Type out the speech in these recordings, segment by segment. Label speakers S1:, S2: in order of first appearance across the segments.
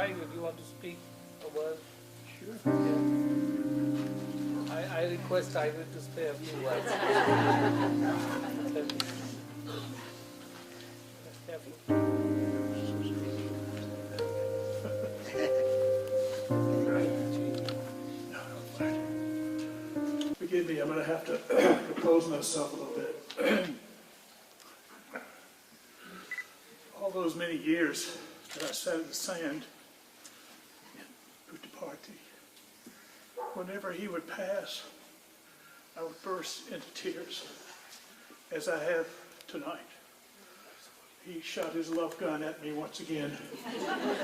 S1: Tiger, do you want to speak a word?
S2: Sure.
S1: Yeah. I request Tiger to say a few words.
S2: Forgive me, I'm going to have to compose myself a little bit. All those many years that I sat in the sand in Puttaparthi, whenever he would pass, I would burst into tears, as I have tonight. He shot his love gun at me once again.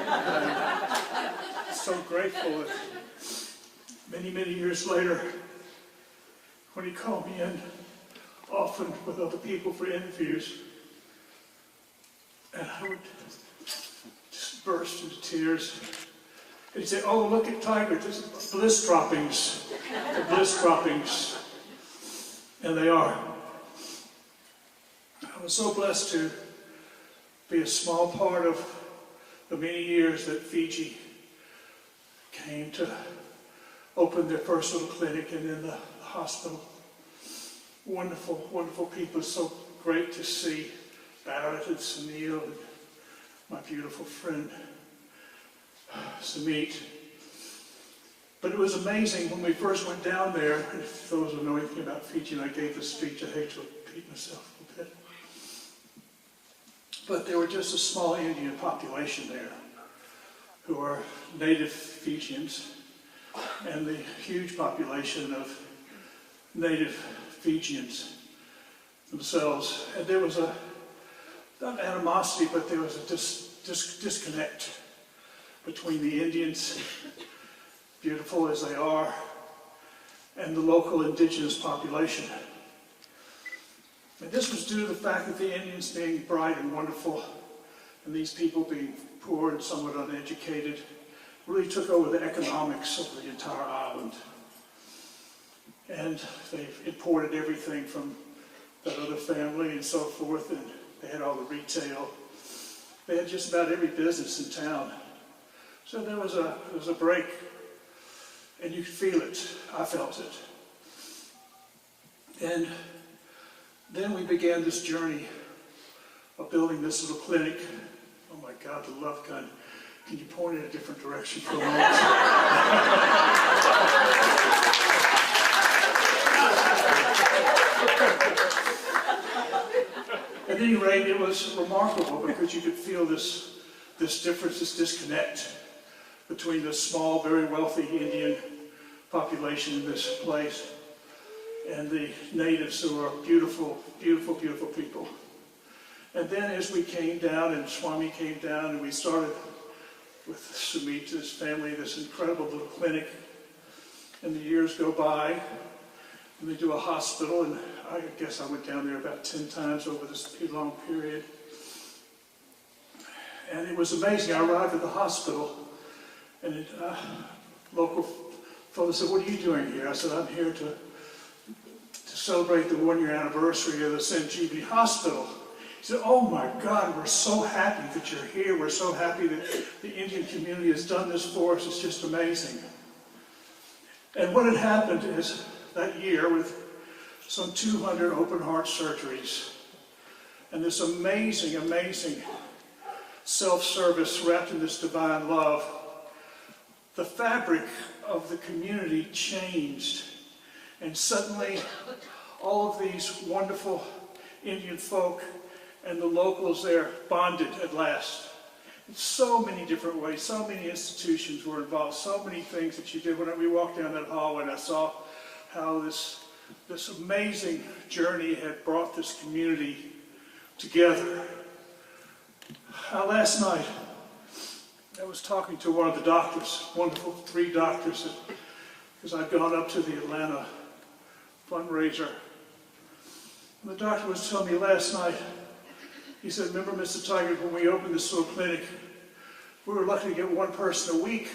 S2: I'm so grateful that many, many years later, when he called me in, often with other people for interviews, and I would just burst into tears. And he'd say, "Oh, look at Tiger, this is bliss droppings, the bliss droppings." And they are. I was so blessed to be a small part of the many years that Fiji came to open their first little clinic and then the hospital. Wonderful, wonderful people. So great to see Barrett and Sunil and my beautiful friend Samit. But it was amazing when we first went down there. If those who know anything about Fiji, and I gave the speech, I hate to repeat myself a bit. But there were just a small Indian population there who are native Fijians, and the huge population of native Fijians themselves. And there was not animosity, but there was a disconnect between the Indians, beautiful as they are, and the local indigenous population. And this was due to the fact that the Indians being bright and wonderful, and these people being poor and somewhat uneducated, really took over the economics of the entire island. And they imported everything from that other family and so forth, and they had all the retail. They had just about every business in town. So there was a break, and you could feel it. I felt it. And then we began this journey of building this little clinic. Oh my God, the love gun. Can you point in a different direction for a moment? At any rate, it was remarkable because you could feel this difference, this disconnect between the small, very wealthy Indian population in this place and the natives who are beautiful, beautiful, beautiful people. And then as we came down and Swami came down and we started with Sumit, his family, this incredible little clinic, and the years go by, and they do a hospital, and I guess I went down there about 10 times over this long period. And it was amazing. I arrived at the hospital, and a local fellow said, "What are you doing here?" I said, "I'm here to celebrate the 1-year anniversary of the Sanjeevani Hospital." He said, "Oh my God, we're so happy that you're here. We're so happy that the Indian community has done this for us. It's just amazing." And what had happened is that year, with some 200 open heart surgeries and this amazing, amazing self-service wrapped in this divine love, the fabric of the community changed. And suddenly, all of these wonderful Indian folk and the locals there bonded at last. In so many different ways, so many institutions were involved, so many things that you did. When we walked down that hallway and I saw how this amazing journey had brought this community together. Last night, I was talking to one of the doctors, wonderful 3 doctors, because I'd gone up to the Atlanta fundraiser. And the doctor was telling me last night, he said, "Remember, Mr. Tiger, when we opened this little clinic, we were lucky to get 1 person a week.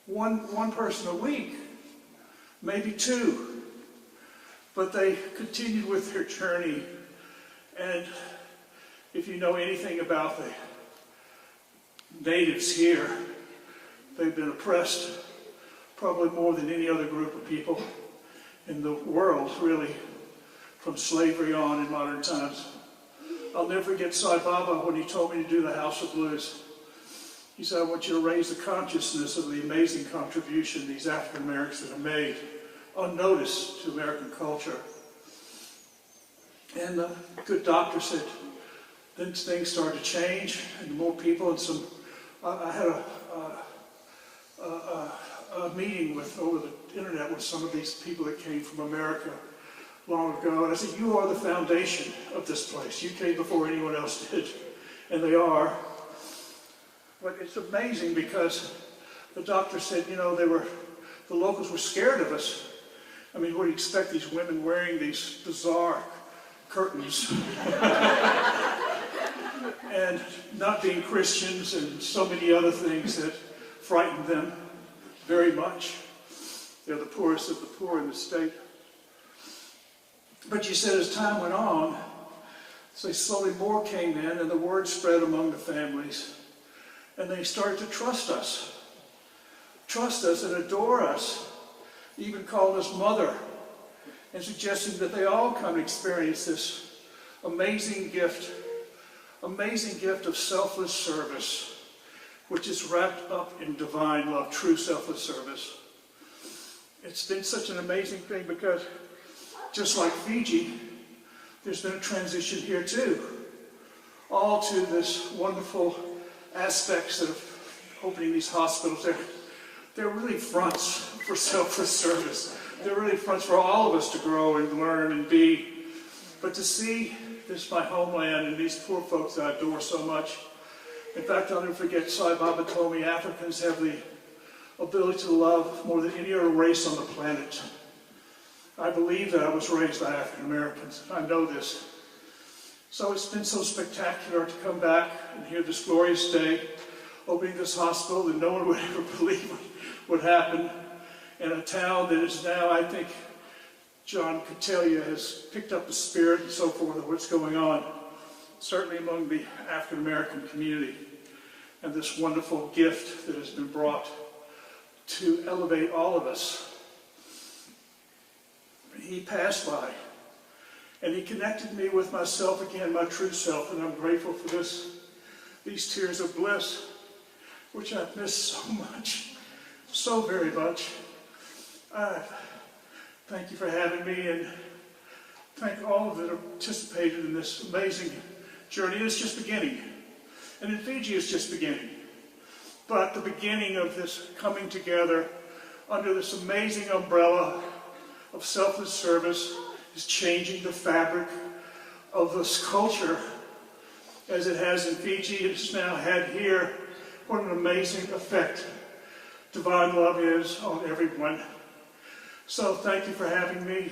S2: One person a week, maybe 2. But they continued with their journey. And if you know anything about the natives here. They've been oppressed probably more than any other group of people in the world, really, from slavery on in modern times. I'll never forget Sai Baba when he told me to do the House of Blues. He said, I want you to raise the consciousness of the amazing contribution these African Americans have made, unnoticed to American culture. And the good doctor said, then things started to change, and more people, and I had a meeting over the internet with some of these people that came from America long ago, and I said, you are the foundation of this place. You came before anyone else did, and they are. But it's amazing because the doctor said, you know, the locals were scared of us. I mean, what do you expect, these women wearing these bizarre curtains and not being Christians and so many other things that frightened them very much. They're the poorest of the poor in the state. But you said as time went on, so slowly more came in and the word spread among the families. And they started to trust us and adore us, even called us mother, and suggesting that they all come experience this amazing gift of selfless service, which is wrapped up in divine love, true selfless service. It's been such an amazing thing because just like Fiji, there's been a transition here too, all to this wonderful aspects of opening these hospitals. They're really fronts for selfless service. They're really fronts for all of us to grow and learn and be. But to see this, my homeland, and these poor folks that I adore so much. In fact, I'll never forget, Sai Baba told me Africans have the ability to love more than any other race on the planet. I believe that I was raised by African Americans. I know this. So it's been so spectacular to come back and hear this glorious day, opening this hospital that no one would ever believe would happen, in a town that is now, I think, John could tell you, has picked up the spirit and so forth of what's going on, certainly among the African American community, and this wonderful gift that has been brought to elevate all of us. He passed by. And he connected me with myself again, my true self, and I'm grateful for these tears of bliss, which I've missed so much, so very much. Thank you for having me, and thank all of that have participated in this amazing journey. It's just beginning, and in Fiji it's just beginning. But the beginning of this coming together under this amazing umbrella of selfless service is changing the fabric of this culture as it has in Fiji. It's now had here. What an amazing effect divine love is on everyone. So thank you for having me,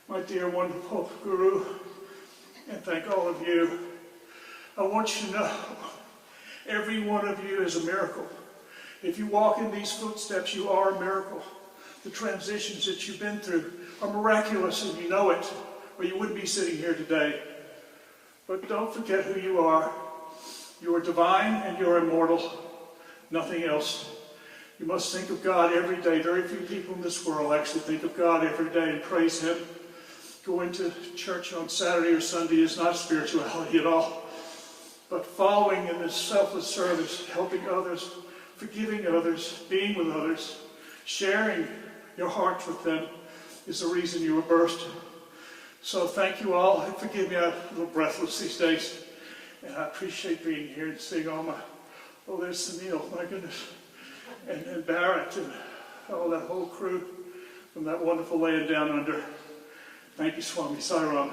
S2: my dear wonderful Guru, and thank all of you. I want you to know every one of you is a miracle. If you walk in these footsteps, you are a miracle. The transitions that you've been through are miraculous, and you know it, or you wouldn't be sitting here today. But don't forget who you are. You are divine and you're immortal. Nothing else. You must think of God every day. Very few people in this world actually think of God every day and praise Him. Going to church on Saturday or Sunday is not spirituality at all. But following in this selfless service, helping others, forgiving others, being with others, sharing your hearts with them is the reason you were birthed. So thank you all. Forgive me, I'm a little breathless these days. And I appreciate being here and seeing all my, oh, there's Sunil, my goodness, and Barrett, and all that whole crew from that wonderful land down under. Thank you, Swami. Sai Ram.